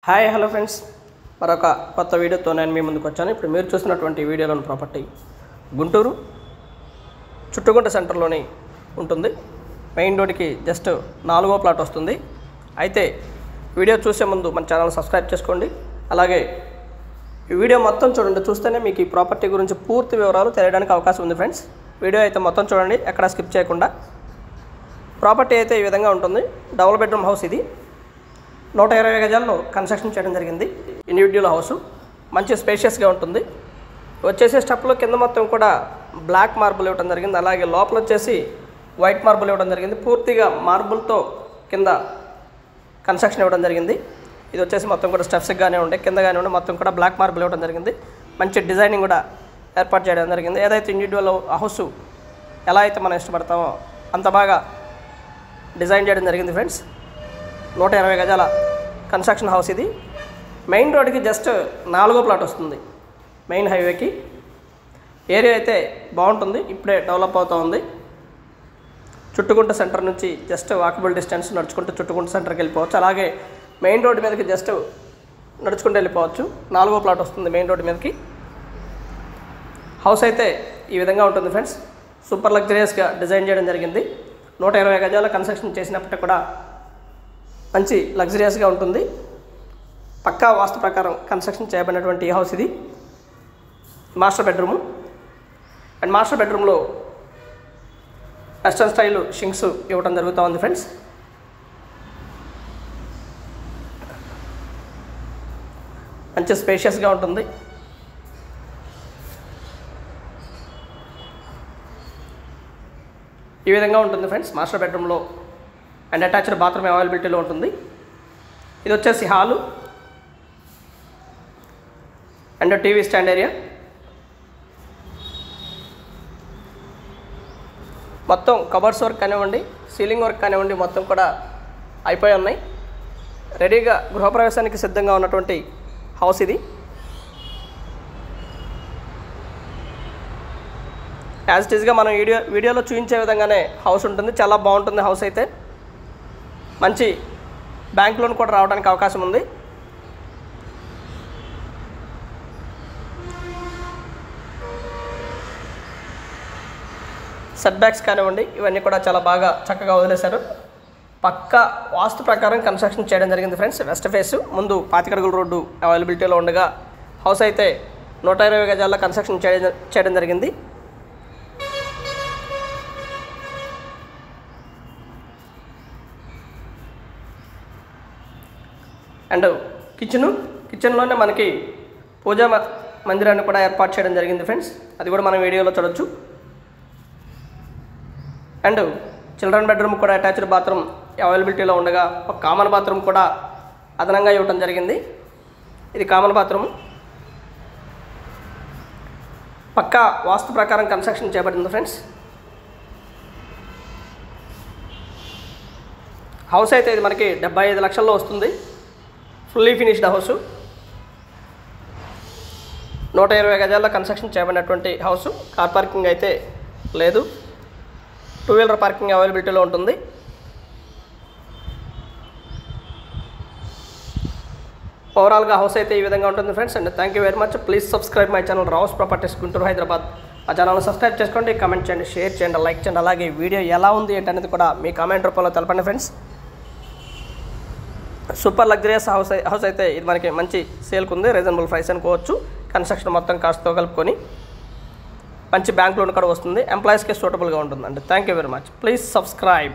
Hi hello friends, మరొక కొత్త వీడియోతో నేను మీ ముందుకు వచ్చాను. ఇప్పుడు మీరు చూసినటువంటి వీడియోలోని ప్రాపర్టీ గుంటూరు చుట్టుగుంట సెంటర్లోని ఉంటుంది. మెయిన్ రోడ్కి జస్ట్ 4వ ప్లాట్ వస్తుంది. అయితే వీడియో చూసే ముందు మన ఛానల్ సబ్స్క్రైబ్ చేసుకోండి. అలాగే ఈ వీడియో మొత్తం చూడండి, చూస్తేనే మీకు ఈ ప్రాపర్టీ గురించి పూర్తి వివరాలు తెలియడానికి అవకాశం ఉంది. ఫ్రెండ్స్, వీడియో అయితే మొత్తం చూడండి, ఎక్కడ స్కిప్ చేయకుండా. ప్రాపర్టీ అయితే ఈ విధంగా ఉంటుంది. డబుల్ బెడ్రూమ్ హౌస్ ఇది. 120 గజాల్లో కన్స్ట్రక్షన్ చేయడం జరిగింది. ఇండివిడ్యువల్ హౌస్ మంచి స్పేషియస్గా ఉంటుంది. వచ్చేసే స్టెప్లో కింద మొత్తం కూడా బ్లాక్ మార్బుల్ ఇవ్వడం జరిగింది. అలాగే లోపల వచ్చేసి వైట్ మార్బుల్ ఇవ్వడం జరిగింది. పూర్తిగా మార్బుల్తో కింద కన్స్ట్రక్షన్ ఇవ్వడం జరిగింది. ఇది వచ్చేసి మొత్తం కూడా స్టెప్స్గానే ఉండే, కిందగానే ఉండే మొత్తం కూడా బ్లాక్ మార్బుల్ ఇవ్వడం జరిగింది. మంచి డిజైనింగ్ కూడా ఏర్పాటు చేయడం జరిగింది. ఏదైతే ఇండివిడ్యువల్ హౌస్ ఎలా అయితే మనం ఇష్టపడతామో అంత బాగా డిజైన్ చేయడం జరిగింది. ఫ్రెండ్స్, 120 గజాల కన్స్ట్రక్షన్ హౌస్ ఇది. మెయిన్ రోడ్కి జస్ట్ 4వ ప్లాట్ వస్తుంది. మెయిన్ హైవేకి ఏరియా అయితే బాగుంటుంది, ఇప్పుడే డెవలప్ అవుతూ ఉంది. చుట్టుగుంట సెంటర్ నుంచి జస్ట్ వాకబుల్ డిస్టెన్స్ నడుచుకుంటూ చుట్టుగుంట సెంటర్కి వెళ్ళిపోవచ్చు. అలాగే మెయిన్ రోడ్డు మీదకి జస్ట్ నడుచుకుంటూ వెళ్ళిపోవచ్చు. 4వ ప్లాట్ వస్తుంది మెయిన్ రోడ్డు మీదకి. హౌస్ అయితే ఈ విధంగా ఉంటుంది. ఫ్రెండ్స్, సూపర్ లగ్జరియస్గా డిజైన్ చేయడం జరిగింది. 120 గజాల కన్స్ట్రక్షన్ చేసినప్పటికీ కూడా మంచి లగ్జరియస్గా ఉంటుంది. పక్కా వాస్తు ప్రకారం కన్స్ట్రక్షన్ చేయబడినటువంటి ఈ హౌస్ ఇది. Master bedroom. అండ్ మాస్టర్ బెడ్రూమ్లో వెస్టర్న్ స్టైల్ షింక్స్ ఇవ్వడం జరుగుతూ ఉంది. ఫ్రెండ్స్, మంచి స్పేషియస్గా ఉంటుంది. ఈ విధంగా ఉంటుంది ఫ్రెండ్స్ మాస్టర్ బెడ్రూమ్లో. అండ్ అటాచ్డ్ బాత్రూమ్ అవైలబిలిటీలో ఉంటుంది. ఇది వచ్చేసి hall and TV stand area. మొత్తం కబర్డ్స్ వర్క్ కానివ్వండి, సీలింగ్ వర్క్ కానివ్వండి, మొత్తం కూడా అయిపోయి ఉన్నాయి. రెడీగా గృహప్రవేశానికి సిద్ధంగా ఉన్నటువంటి హౌస్ ఇది. యాజ్ ఇట్ ఈస్గా మనం వీడియోలో చూపించే విధంగానే హౌస్ ఉంటుంది. చాలా బాగుంటుంది హౌస్ అయితే. మంచి బ్యాంక్ లోన్ కూడా రావడానికి అవకాశం ఉంది. సెట్ బ్యాక్స్ కానివ్వండి, ఇవన్నీ కూడా చాలా బాగా చక్కగా వదిలేశారు. పక్కా వాస్తు ప్రకారం కన్స్ట్రక్షన్ చేయడం జరిగింది. ఫ్రెండ్స్, వెస్ట్ ఫేస్ ముందు 25 అడుగుల రోడ్డు అవైలబిలిటీలో ఉండగా హౌస్ అయితే 120 గజాల్లో కన్స్ట్రక్షన్ చేయడం జరిగింది. అండ్ కిచెన్లోనే మనకి పూజా మందిరాన్ని కూడా ఏర్పాటు చేయడం జరిగింది. ఫ్రెండ్స్, అది కూడా మనం వీడియోలో చూడొచ్చు. అండ్ చిల్డ్రన్ బెడ్రూమ్ కూడా అటాచ్డ్ బాత్రూమ్ అవైలబిలిటీలో ఉండగా ఒక కామన్ బాత్రూమ్ కూడా అదనంగా ఇవ్వడం జరిగింది. ఇది కామన్ బాత్రూమ్. పక్కా వాస్తు ప్రకారం కన్స్ట్రక్షన్ చేయబడింది. ఫ్రెండ్స్, హౌస్ అయితే ఇది మనకి 75 లక్షల్లో వస్తుంది. Fully finished house. 120 గజాల్లో కన్స్ట్రక్షన్ చేయబడినటువంటి హౌస్. కార్ పార్కింగ్ అయితే లేదు, 2 వీలర్ పార్కింగ్ అవైలబిలిటీలో ఉంటుంది. ఓవరాల్గా హౌస్ అయితే ఈ విధంగా ఉంటుంది. Friends, and thank you very much. Please subscribe my channel Rao's properties Guntur, Hyderabad. ఆ ఛానల్ని సబ్స్క్రైబ్ చేసుకోండి, కామెంట్ చేయండి, షేర్ చేయండి, లైక్ చేయండి. అలాగే వీడియో ఎలా ఉంది ఏంటనేది కూడా మీ కామెంట్ రూపంలో తెలపండి. ఫ్రెండ్స్, సూపర్ లగ్జరియస్ హౌస్ అయితే ఇది మనకి మంచి సేల్కి ఉంది. రీజనబుల్ ప్రైస్ అనుకోవచ్చు. కన్స్ట్రక్షన్ మొత్తం కాస్ట్తో కలుపుకొని మంచి బ్యాంక్ లోన్ కూడా వస్తుంది. ఎంప్లాయీస్కి సూటబుల్గా ఉంటుంది. అండి thank you very much. Please subscribe.